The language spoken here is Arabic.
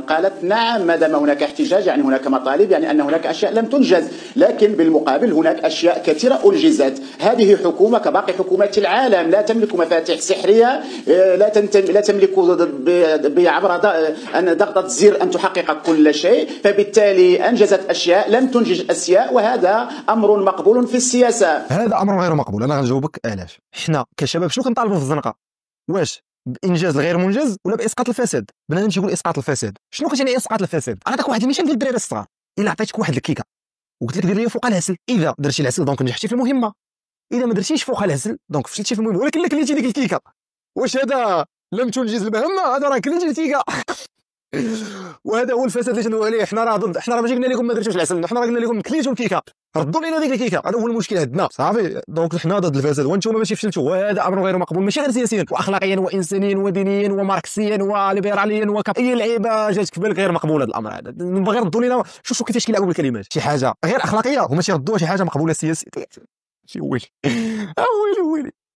قالت نعم ما دام هناك احتجاج يعني هناك مطالب، يعني أن هناك أشياء لم تنجز، لكن بالمقابل هناك أشياء كثيرة أنجزت. هذه حكومة كباقي حكومات العالم لا تملك مفاتيح سحرية، لا تملك بعبر ضغطة زر أن تحقق كل شيء، فبالتالي أنجزت أشياء لم تنجز أشياء، وهذا أمر مقبول في السياسة. هذا أمر غير مقبول. أنا غنجاوبك علاش. حنا كشباب شنو كنطالبوا في الزنقة؟ واش بانجاز الغير منجز ولا باسقاط الفساد؟ بنادم تيقول اسقاط الفساد، شنو كتعني اسقاط الفساد؟ غنعطيك واحد المثال ديال الدراري الصغار. الا عطيتك واحد الكيكه وقلت لك دير لي فوق العسل، اذا درتي العسل دونك نجحتي في المهمه، اذا ما درتيش فوق العسل دونك فشلتي في المهمه. ولكن الا كليتي ديك الكيكه، واش هذا لم تنجز المهمه؟ هذا راه كليتي الكيكه. وهذا هو الفساد اللي تندويو عليه. حنا راه ضد، حنا راه ماشي قلنا لكم ما درتوش العسل، حنا راه قلنا لكم كليتوا الكيكه، ردوا لنا ديك الكيكه. هذا هو المشكل عندنا صافي. دونك حنا ضد الفساد وانتم ماشي فشلتوا، وهذا امر غير مقبول، ماشي غير سياسيا واخلاقيا وانسانيا ودينيا وماركسيا وليبراليا اي لعيبه جاتك في بالك غير مقبول. هذا الامر هذا باغي ردوا لنا. شوفوا كيفاش كيلعبوا بالكلمات، شي حاجه غير اخلاقيه هما تيردوها شي حاجه مقبوله سياسيا. شي ويلي ويلي ويلي.